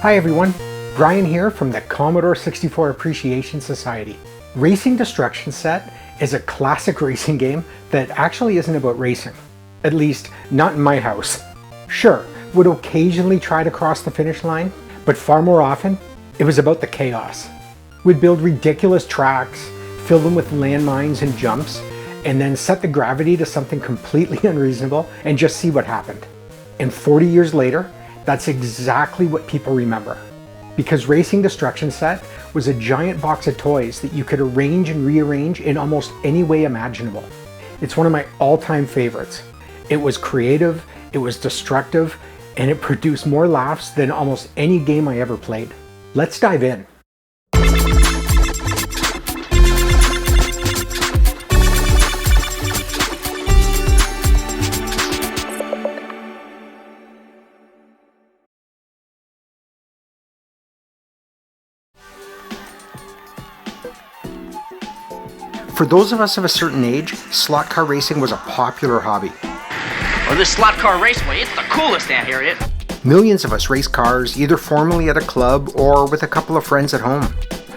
Hi everyone, Brian here from the Commodore 64 Appreciation Society. Racing Destruction Set is a classic racing game that actually isn't about racing. At least, not in my house. Sure, would occasionally try to cross the finish line, but far more often, it was about the chaos. We'd build ridiculous tracks, fill them with landmines and jumps, and then set the gravity to something completely unreasonable and just see what happened. And 40 years later, that's exactly what people remember. Because Racing Destruction Set was a giant box of toys that you could arrange and rearrange in almost any way imaginable. It's one of my all-time favorites. It was creative, it was destructive, and it produced more laughs than almost any game I ever played. Let's dive in. For those of us of a certain age, slot car racing was a popular hobby. Well, this slot car raceway, it's the coolest down here, it. Millions of us raced cars, either formally at a club or with a couple of friends at home.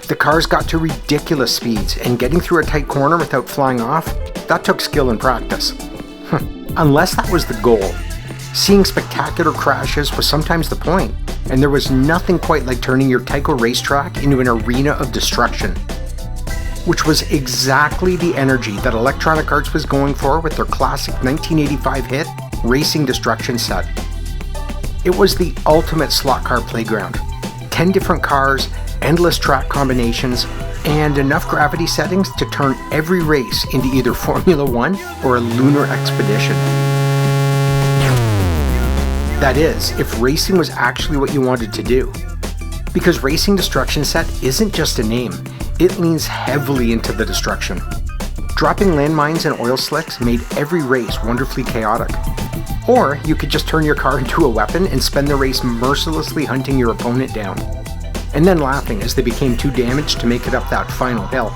The cars got to ridiculous speeds, and getting through a tight corner without flying off, that took skill and practice. Unless that was the goal. Seeing spectacular crashes was sometimes the point, and there was nothing quite like turning your Tyco racetrack into an arena of destruction. Which was exactly the energy that Electronic Arts was going for with their classic 1985 hit, Racing Destruction Set. It was the ultimate slot car playground. 10 different cars, endless track combinations, and enough gravity settings to turn every race into either Formula One or a lunar expedition. That is, if racing was actually what you wanted to do. Because Racing Destruction Set isn't just a name, it leans heavily into the destruction. Dropping landmines and oil slicks made every race wonderfully chaotic. Or you could just turn your car into a weapon and spend the race mercilessly hunting your opponent down, and then laughing as they became too damaged to make it up that final hill.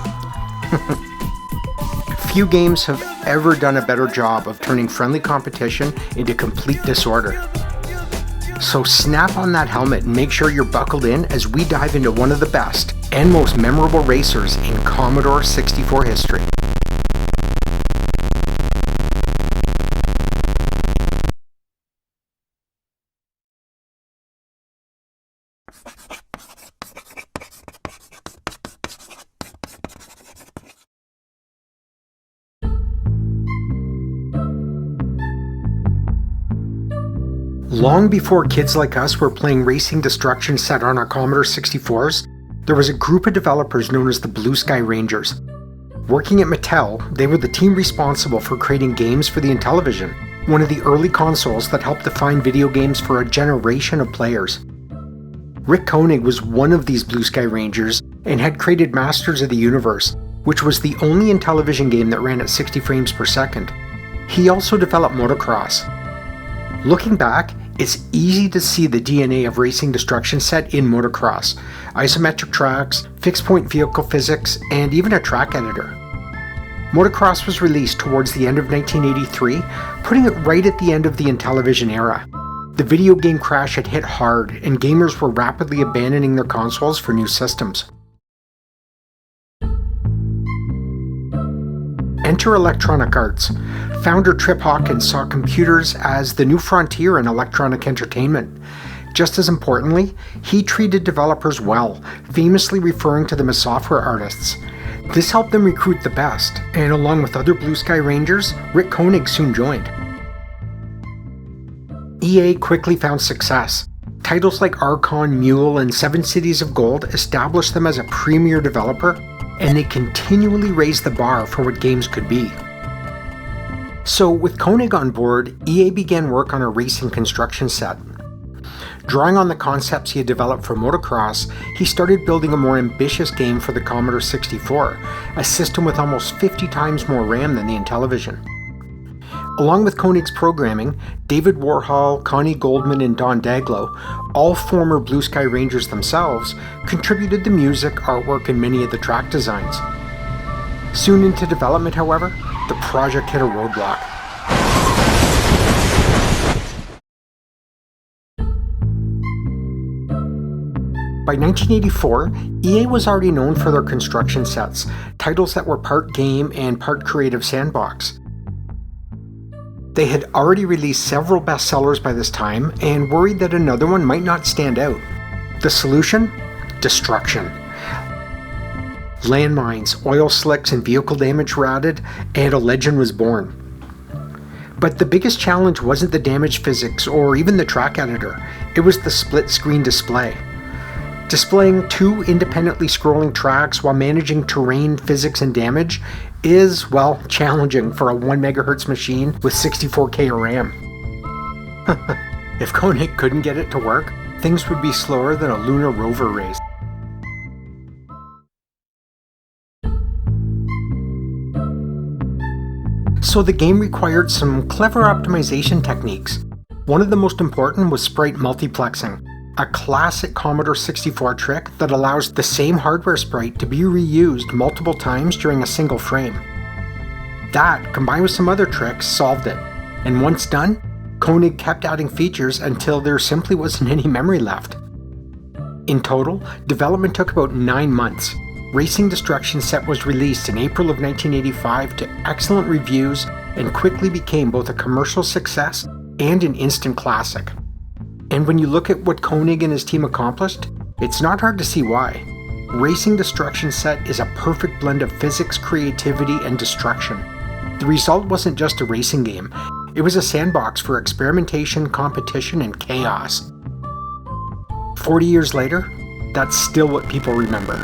Few games have ever done a better job of turning friendly competition into complete disorder. So snap on that helmet and make sure you're buckled in as we dive into one of the best and most memorable racers in Commodore 64 history. Long before kids like us were playing Racing Destruction Set on our Commodore 64s, there was a group of developers known as the Blue Sky Rangers. Working at Mattel, they were the team responsible for creating games for the Intellivision, one of the early consoles that helped define video games for a generation of players. Rick Koenig was one of these Blue Sky Rangers and had created Masters of the Universe, which was the only Intellivision game that ran at 60 frames per second. He also developed Motocross. Looking back, it's easy to see the DNA of Racing Destruction Set in Motocross, isometric tracks, fixed-point vehicle physics, and even a track editor. Motocross was released towards the end of 1983, putting it right at the end of the Intellivision era. The video game crash had hit hard, and gamers were rapidly abandoning their consoles for new systems. Enter Electronic Arts. Founder Trip Hawkins saw computers as the new frontier in electronic entertainment. Just as importantly, he treated developers well, famously referring to them as software artists. This helped them recruit the best, and along with other Blue Sky Rangers, Rick Koenig soon joined. EA quickly found success. Titles like Archon, Mule, and Seven Cities of Gold established them as a premier developer, and they continually raised the bar for what games could be. So with Koenig on board, EA began work on a racing construction set. Drawing on the concepts he had developed for Motocross, he started building a more ambitious game for the Commodore 64, a system with almost 50 times more RAM than the Intellivision. Along with Koenig's programming, David Warhol, Connie Goldman, and Don Daglow, all former Blue Sky Rangers themselves, contributed the music, artwork, and many of the track designs. Soon into development, however, the project hit a roadblock. By 1984, EA was already known for their construction sets, titles that were part game and part creative sandbox. They had already released several bestsellers by this time and worried that another one might not stand out. The solution? Destruction. Landmines, oil slicks, and vehicle damage were added, and a legend was born. But the biggest challenge wasn't the damage physics or even the track editor, it was the split-screen display. Displaying two independently scrolling tracks while managing terrain, physics, and damage is, well, challenging for a 1 MHz machine with 64K of RAM. If Koenig couldn't get it to work, things would be slower than a lunar rover race. So the game required some clever optimization techniques. One of the most important was sprite multiplexing, a classic Commodore 64 trick that allows the same hardware sprite to be reused multiple times during a single frame. That, combined with some other tricks, solved it. And once done, Koenig kept adding features until there simply wasn't any memory left. In total, development took about 9 months. Racing Destruction Set was released in April of 1985 to excellent reviews and quickly became both a commercial success and an instant classic. And when you look at what Koenig and his team accomplished, it's not hard to see why. Racing Destruction Set is a perfect blend of physics, creativity, and destruction. The result wasn't just a racing game, it was a sandbox for experimentation, competition, and chaos. 40 years later, that's still what people remember.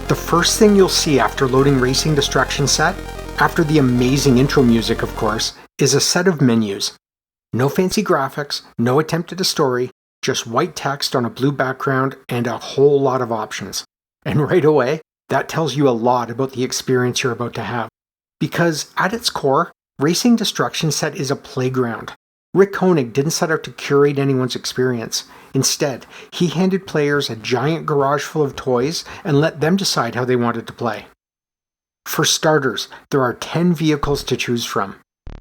The first thing you'll see after loading Racing Destruction Set, after the amazing intro music of course, is a set of menus. No fancy graphics, no attempt at a story, just white text on a blue background and a whole lot of options. And right away, that tells you a lot about the experience you're about to have. Because at its core, Racing Destruction Set is a playground. Rick Koenig didn't set out to curate anyone's experience. Instead, he handed players a giant garage full of toys and let them decide how they wanted to play. For starters, there are 10 vehicles to choose from.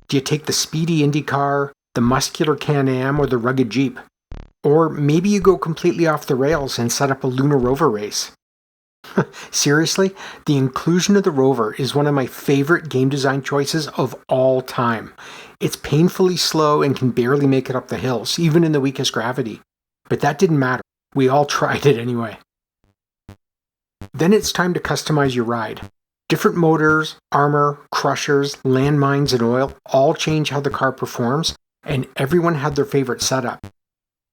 Do you take the speedy Indy car, the muscular Can-Am, or the rugged Jeep? Or maybe you go completely off the rails and set up a lunar rover race. Seriously, the inclusion of the rover is one of my favorite game design choices of all time. It's painfully slow and can barely make it up the hills, even in the weakest gravity. But that didn't matter. We all tried it anyway. Then it's time to customize your ride. Different motors, armor, crushers, landmines, and oil all change how the car performs, and everyone had their favorite setup.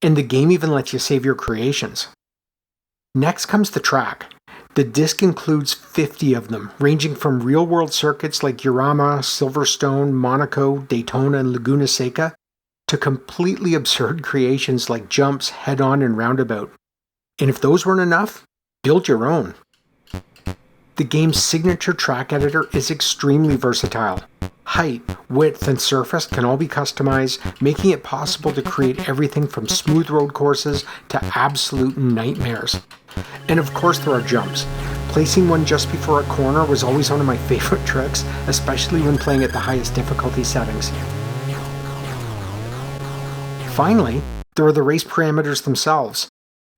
And the game even lets you save your creations. Next comes the track. The disc includes 50 of them, ranging from real-world circuits like Urama, Silverstone, Monaco, Daytona, and Laguna Seca, to completely absurd creations like jumps, head-on, and roundabout. And if those weren't enough, build your own. The game's signature track editor is extremely versatile. Height, width, and surface can all be customized, making it possible to create everything from smooth road courses to absolute nightmares. And of course there are jumps. Placing one just before a corner was always one of my favorite tricks, especially when playing at the highest difficulty settings. Finally, there are the race parameters themselves.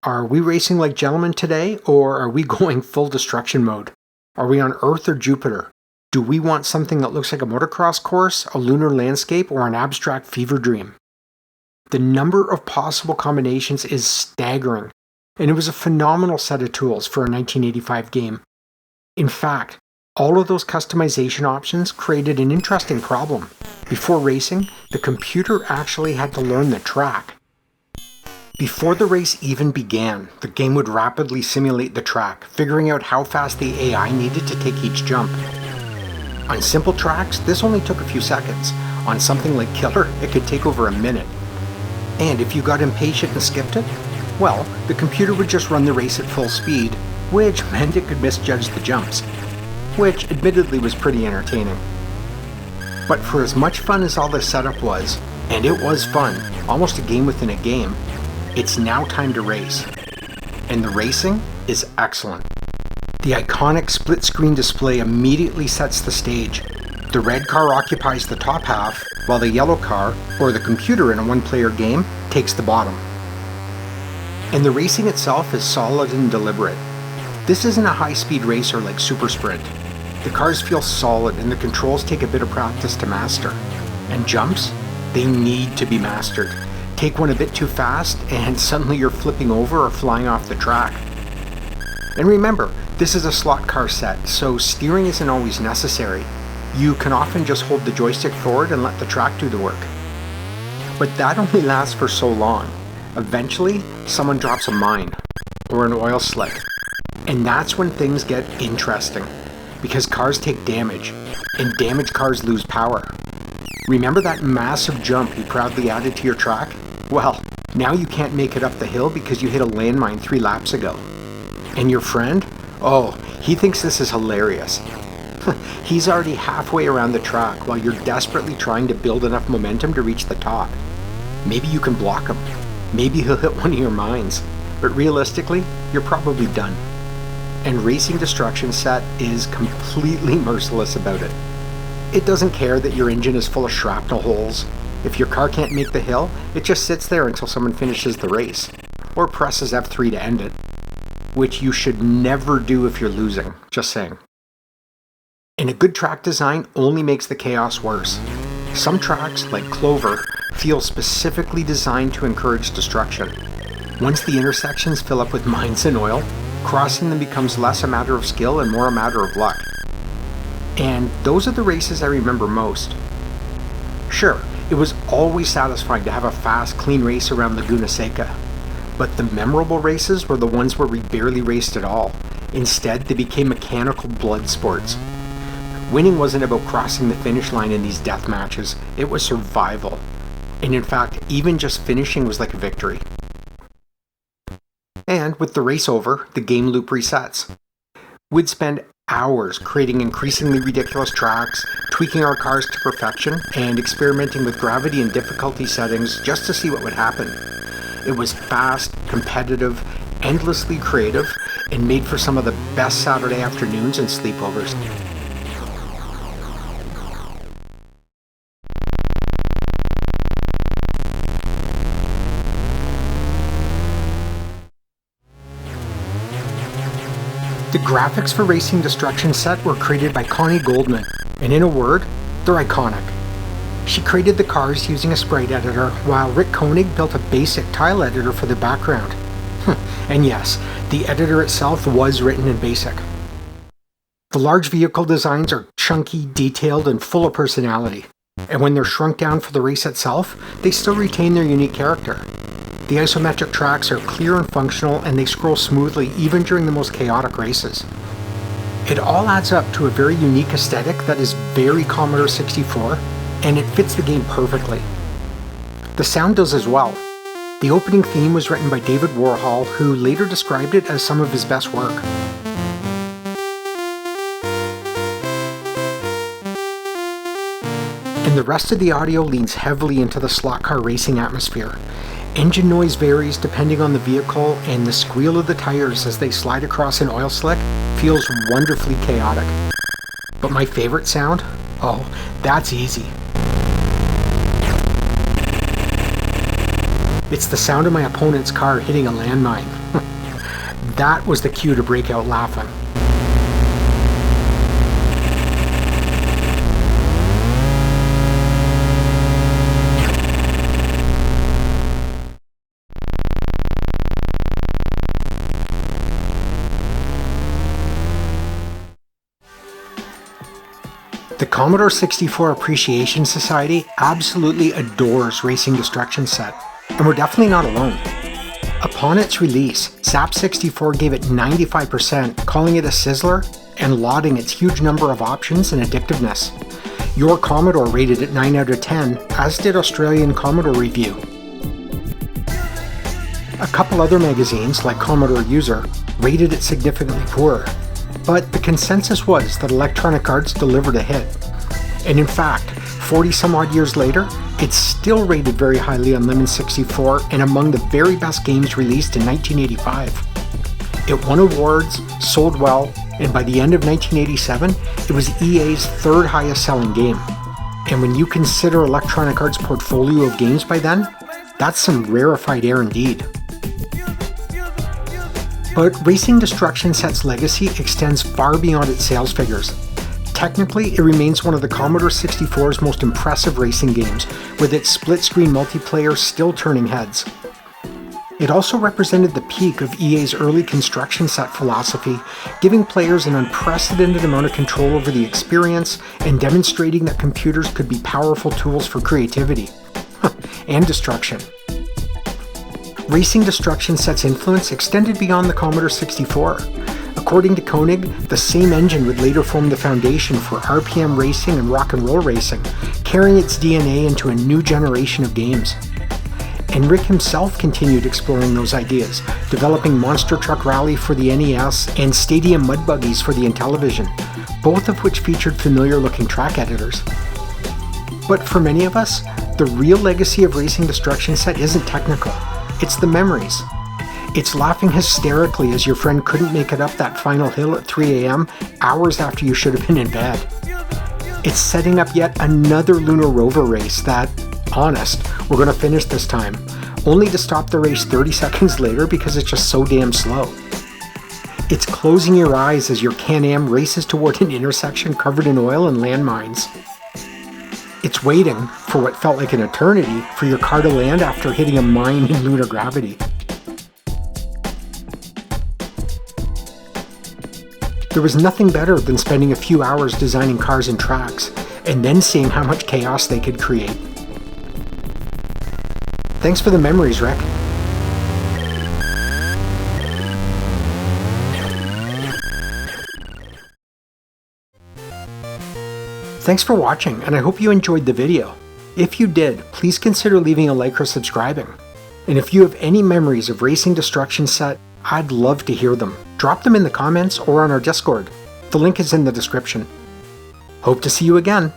Are we racing like gentlemen today, or are we going full destruction mode? Are we on Earth or Jupiter? Do we want something that looks like a motocross course, a lunar landscape, or an abstract fever dream? The number of possible combinations is staggering, and it was a phenomenal set of tools for a 1985 game. In fact, all of those customization options created an interesting problem. Before racing, the computer actually had to learn the track. Before the race even began, the game would rapidly simulate the track, figuring out how fast the AI needed to take each jump. On simple tracks, this only took a few seconds. On something like Killer, it could take over a minute. And if you got impatient and skipped it, well, the computer would just run the race at full speed, which meant it could misjudge the jumps, which admittedly was pretty entertaining. But for as much fun as all this setup was, And it was fun, almost a game within a game. It's now time to race. And the racing is excellent. The iconic split-screen display immediately sets the stage. The red car occupies the top half, while the yellow car, or the computer in a one-player game, takes the bottom. And the racing itself is solid and deliberate. This isn't a high-speed racer like Super Sprint. The cars feel solid and the controls take a bit of practice to master. And jumps? They need to be mastered. Take one a bit too fast and suddenly you're flipping over or flying off the track. And remember, this is a slot car set, so steering isn't always necessary. You can often just hold the joystick forward and let the track do the work. But that only lasts for so long. Eventually, someone drops a mine or an oil slick. And that's when things get interesting, because cars take damage, and damaged cars lose power. Remember that massive jump you proudly added to your track? Well, now you can't make it up the hill because you hit a landmine 3 laps ago. And your friend? Oh, he thinks this is hilarious. He's already halfway around the track while you're desperately trying to build enough momentum to reach the top. Maybe you can block him. Maybe he'll hit one of your mines. But realistically, you're probably done. And Racing Destruction Set is completely merciless about it. It doesn't care that your engine is full of shrapnel holes. If your car can't make the hill, it just sits there until someone finishes the race, or presses F3 to end it. Which you should never do if you're losing, just saying. And a good track design only makes the chaos worse. Some tracks, like Clover, feel specifically designed to encourage destruction. Once the intersections fill up with mines and oil, crossing them becomes less a matter of skill and more a matter of luck. And those are the races I remember most. Sure, it was always satisfying to have a fast, clean race around Laguna Seca. But the memorable races were the ones where we barely raced at all. Instead, they became mechanical blood sports. Winning wasn't about crossing the finish line in these death matches, it was survival. And in fact, even just finishing was like a victory. And with the race over, the game loop resets. We'd spend hours creating increasingly ridiculous tracks, tweaking our cars to perfection, and experimenting with gravity and difficulty settings just to see what would happen. It was fast, competitive, endlessly creative, and made for some of the best Saturday afternoons and sleepovers. The graphics for Racing Destruction Set were created by Connie Goldman, and in a word, they're iconic. She created the cars using a sprite editor, while Rick Koenig built a basic tile editor for the background. And yes, the editor itself was written in BASIC. The large vehicle designs are chunky, detailed, and full of personality. And when they're shrunk down for the race itself, they still retain their unique character. The isometric tracks are clear and functional, and they scroll smoothly even during the most chaotic races. It all adds up to a very unique aesthetic that is very Commodore 64, and it fits the game perfectly. The sound does as well. The opening theme was written by David Warhol, who later described it as some of his best work. And the rest of the audio leans heavily into the slot car racing atmosphere. Engine noise varies depending on the vehicle, and the squeal of the tires as they slide across an oil slick feels wonderfully chaotic. But my favorite sound? Oh, that's easy. It's the sound of my opponent's car hitting a landmine. That was the cue to break out laughing. The Commodore 64 Appreciation Society absolutely adores Racing Destruction Set, and we're definitely not alone. Upon its release, Zap64 gave it 95%, calling it a sizzler and lauding its huge number of options and addictiveness. Your Commodore rated it 9 out of 10, as did Australian Commodore Review. A couple other magazines, like Commodore User, rated it significantly poorer. But the consensus was that Electronic Arts delivered a hit. And in fact, 40 some odd years later, It's still rated very highly on Lemon 64 and among the very best games released in 1985. It won awards, sold well, and by the end of 1987, it was EA's third highest selling game. And when you consider Electronic Arts' portfolio of games by then, that's some rarefied air indeed. But Racing Destruction Set's legacy extends far beyond its sales figures. Technically, it remains one of the Commodore 64's most impressive racing games, with its split-screen multiplayer still turning heads. It also represented the peak of EA's early construction set philosophy, giving players an unprecedented amount of control over the experience and demonstrating that computers could be powerful tools for creativity and destruction. Racing Destruction Set's influence extended beyond the Commodore 64. According to Koenig, the same engine would later form the foundation for RPM racing and rock and roll racing, carrying its DNA into a new generation of games. And Rick himself continued exploring those ideas, developing Monster Truck Rally for the NES and Stadium Mud Buggies for the Intellivision, both of which featured familiar-looking track editors. But for many of us, the real legacy of Racing Destruction Set isn't technical. It's the memories. It's laughing hysterically as your friend couldn't make it up that final hill at 3 a.m. hours after you should have been in bed. It's setting up yet another lunar rover race that, honest, we're going to finish this time, only to stop the race 30 seconds later because it's just so damn slow. It's closing your eyes as your Can-Am races toward an intersection covered in oil and landmines. It's waiting, for what felt like an eternity, for your car to land after hitting a mine in lunar gravity. There was nothing better than spending a few hours designing cars and tracks, and then seeing how much chaos they could create. Thanks for the memories, Rick. Thanks for watching, and I hope you enjoyed the video. If you did, please consider leaving a like or subscribing. And if you have any memories of Racing Destruction Set, I'd love to hear them. Drop them in the comments or on our Discord. The link is in the description. Hope to see you again.